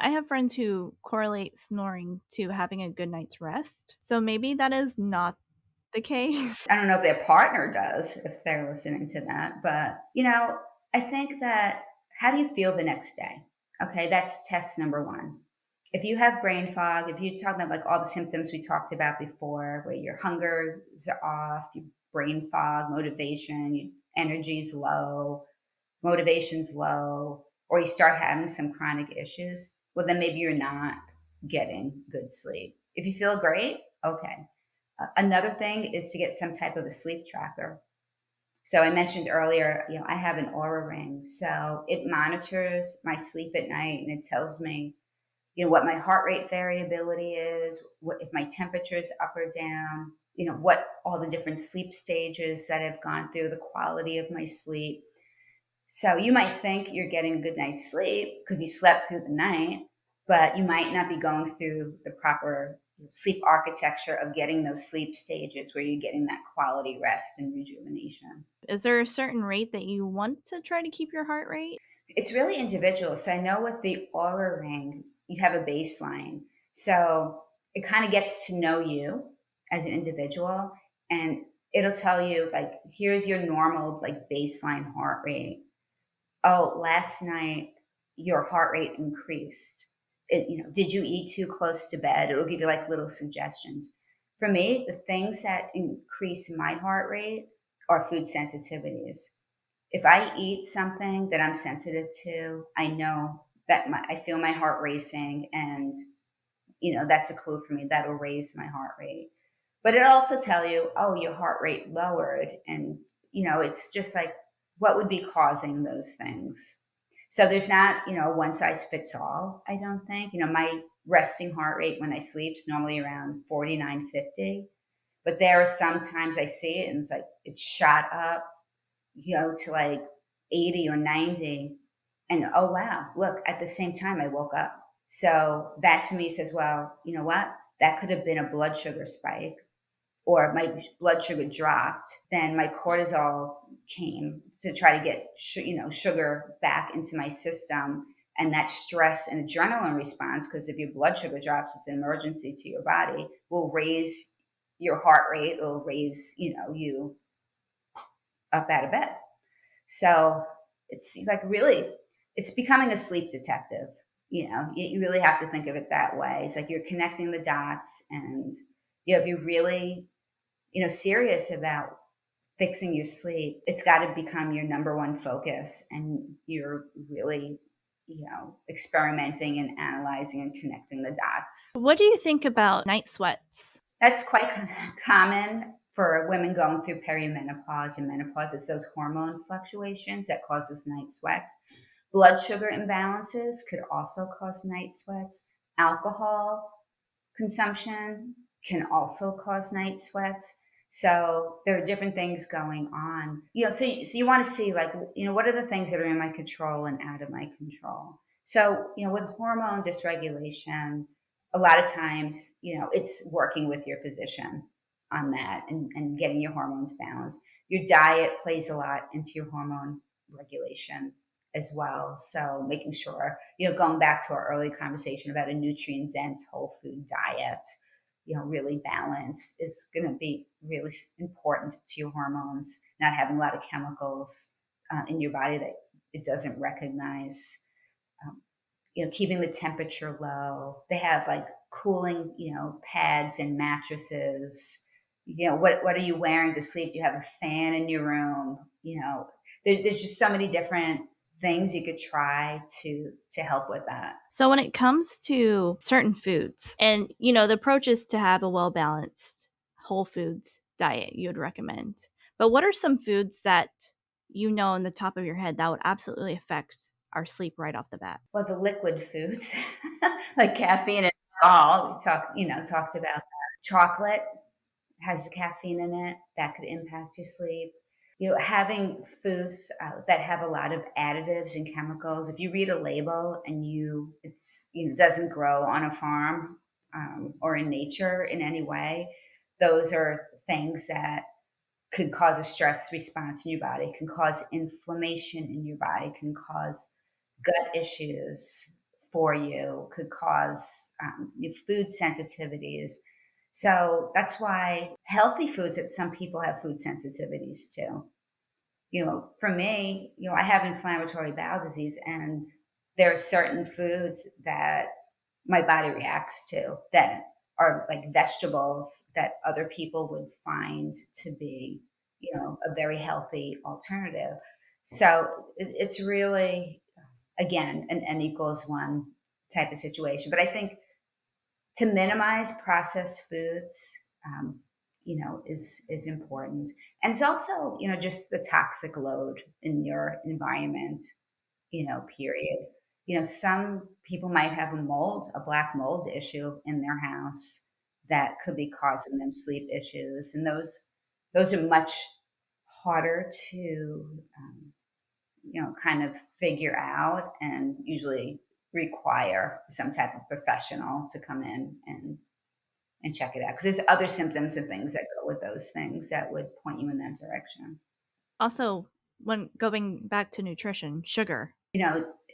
I have friends who correlate snoring to having a good night's rest. So maybe that is not the case. I don't know if their partner does, if they're listening to that, but, I think that how do you feel the next day? Okay, that's test number 1. If you have brain fog, if you talk about, like, all the symptoms we talked about before, where your hunger is off, your brain fog, motivation, energy's low, motivation's low, or you start having some chronic issues, well, then maybe you're not getting good sleep. If you feel great, okay. Another thing is to get some type of a sleep tracker. So I mentioned earlier, I have an aura ring, so it monitors my sleep at night and it tells me, what my heart rate variability is, what if my temperature is up or down, what all the different sleep stages that I've gone through, the quality of my sleep. So you might think you're getting a good night's sleep because you slept through the night, but you might not be going through the proper sleep architecture of getting those sleep stages where you're getting that quality rest and rejuvenation. Is there a certain rate that you want to try to keep your heart rate? It's really individual. So I know with the aura ring, you have a baseline. So it kind of gets to know you as an individual and it'll tell you like, here's your normal like baseline heart rate. Oh, last night your heart rate increased. Did you eat too close to bed? It'll give you like little suggestions. For me, the things that increase my heart rate are food sensitivities. If I eat something that I'm sensitive to, I know that I feel my heart racing, and that's a clue for me that'll raise my heart rate. But it also tell you, oh, your heart rate lowered, and it's just like what would be causing those things. So there's not one size fits all. I don't think my resting heart rate when I sleep is normally around 49, 50. But there are sometimes I see it and it's like it's shot up to like 80 or 90. And oh, wow, look, at the same time, I woke up. So that to me says, well, you know what? That could have been a blood sugar spike or my blood sugar dropped. Then my cortisol came to try to get, sugar back into my system. And that stress and adrenaline response, because if your blood sugar drops, it's an emergency to your body, will raise your heart rate, will raise, you up out of bed. So it's like really, it's becoming a sleep detective. You really have to think of it that way. It's like you're connecting the dots, and if you're really, serious about fixing your sleep, it's got to become your number one focus, and you're really, experimenting and analyzing and connecting the dots. What do you think about night sweats? That's quite common for women going through perimenopause and menopause. It's those hormone fluctuations that causes night sweats. Blood sugar imbalances could also cause night sweats. Alcohol consumption can also cause night sweats. So there are different things going on. So you want to see like, what are the things that are in my control and out of my control. So, with hormone dysregulation, a lot of times, it's working with your physician on that and getting your hormones balanced. Your diet plays a lot into your hormone regulation as well. So making sure, going back to our early conversation about a nutrient dense whole food diet, really balanced is going to be really important to your hormones, not having a lot of chemicals in your body that it doesn't recognize. Um, keeping the temperature low. They have like cooling, pads and mattresses. What are you wearing to sleep? Do you have a fan in your room? There's just so many different things you could try to help with that. So when it comes to certain foods and the approach is to have a well-balanced whole foods diet you would recommend. But what are some foods that in the top of your head that would absolutely affect our sleep right off the bat? Well, the liquid foods like caffeine and alcohol, talked about that. Chocolate has caffeine in it that could impact your sleep. Having foods that have a lot of additives and chemicals. If you read a label and it's doesn't grow on a farm or in nature in any way, those are things that could cause a stress response in your body, can cause inflammation in your body, can cause gut issues, for you could cause food sensitivities. So that's why healthy foods, that some people have food sensitivities to. For me, I have inflammatory bowel disease, and there are certain foods that my body reacts to that are like vegetables that other people would find to be, a very healthy alternative. So it's really, again, an N equals one type of situation. But I think to minimize processed foods, is important, and it's also just the toxic load in your environment. Period. Some people might have a black mold issue in their house that could be causing them sleep issues, and those are much harder to kind of figure out, and usually require some type of professional to come in and check it out, because there's other symptoms and things that go with those things that would point you in that direction. Also, when going back to nutrition, sugar.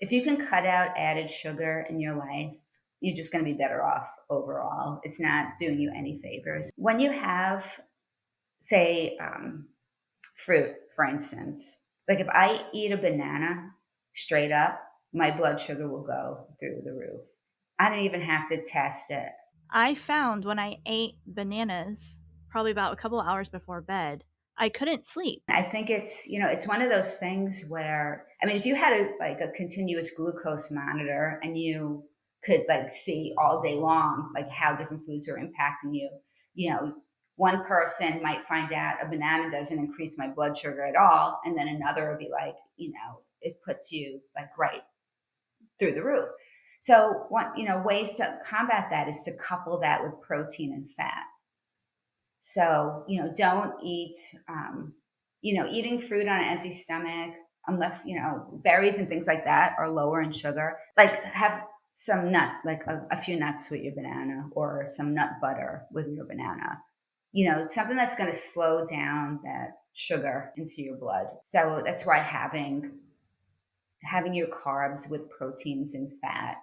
If you can cut out added sugar in your life, you're just going to be better off overall. It's not doing you any favors. When you have, say, fruit, for instance, like if I eat a banana straight up, my blood sugar will go through the roof. I don't even have to test it. I found when I ate bananas, probably about a couple hours before bed, I couldn't sleep. I think it's one of those things where, I mean, if you had a continuous glucose monitor and you could like see all day long, like how different foods are impacting you, one person might find out a banana doesn't increase my blood sugar at all. And then another would be like, it puts you like right through the roof. So ways to combat that is to couple that with protein and fat. So, don't eat, eating fruit on an empty stomach, unless, berries and things like that are lower in sugar. Like have some nut, like a few nuts with your banana, or some nut butter with your banana. Something that's going to slow down that sugar into your blood. So that's why having your carbs with proteins and fat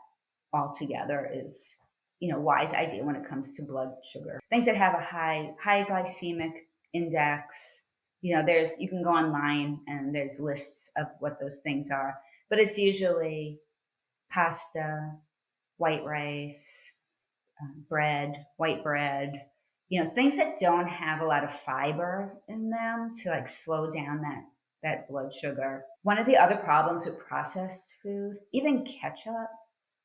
all together is wise idea when it comes to blood sugar. Things that have a high glycemic index, there's, you can go online and there's lists of what those things are, but it's usually pasta, white rice, bread, white bread, things that don't have a lot of fiber in them to like slow down that blood sugar. One of the other problems with processed food, even ketchup,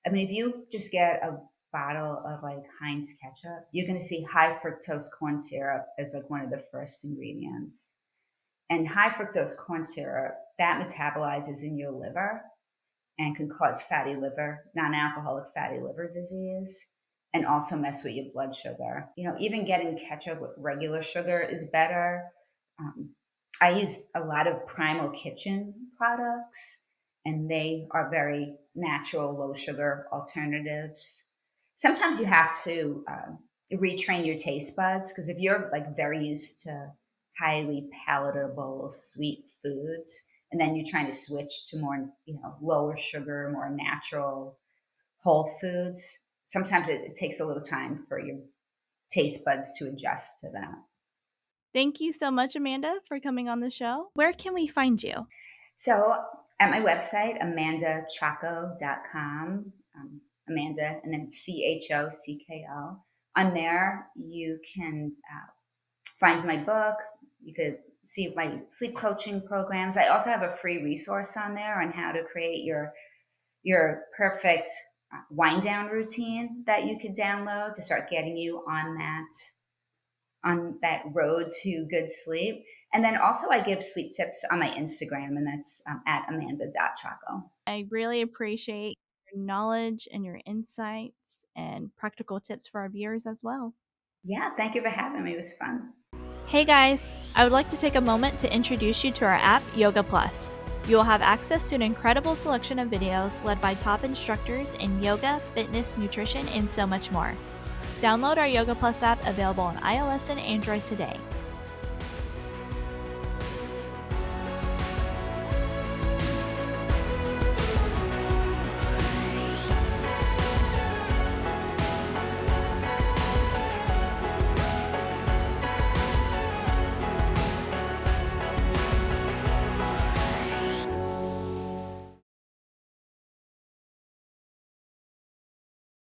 I mean, if you just get a bottle of like Heinz ketchup, you're going to see high fructose corn syrup as like one of the first ingredients. And high fructose corn syrup, that metabolizes in your liver and can cause fatty liver, non-alcoholic fatty liver disease, and also mess with your blood sugar. Even getting ketchup with regular sugar is better. I use a lot of Primal Kitchen products, and they are very natural, low sugar alternatives. Sometimes you have to retrain your taste buds, because if you're like very used to highly palatable sweet foods, and then you're trying to switch to more, lower sugar, more natural whole foods, sometimes it takes a little time for your taste buds to adjust to that. Thank you so much, Amanda, for coming on the show. Where can we find you? So at my website, amandachocko.com, Amanda, and then CHOCKO. On there, you can find my book. You could see my sleep coaching programs. I also have a free resource on there on how to create your perfect wind down routine that you could download to start getting you on that road to good sleep. And then also I give sleep tips on my Instagram, and that's at amanda.chocko. I really appreciate your knowledge and your insights and practical tips for our viewers as well. Yeah, thank you for having me. It was fun. Hey guys, I would like to take a moment to introduce you to our app, Yoga Plus. You will have access to an incredible selection of videos led by top instructors in yoga, fitness, nutrition, and so much more. Download our Yoga Plus app, available on iOS and Android today.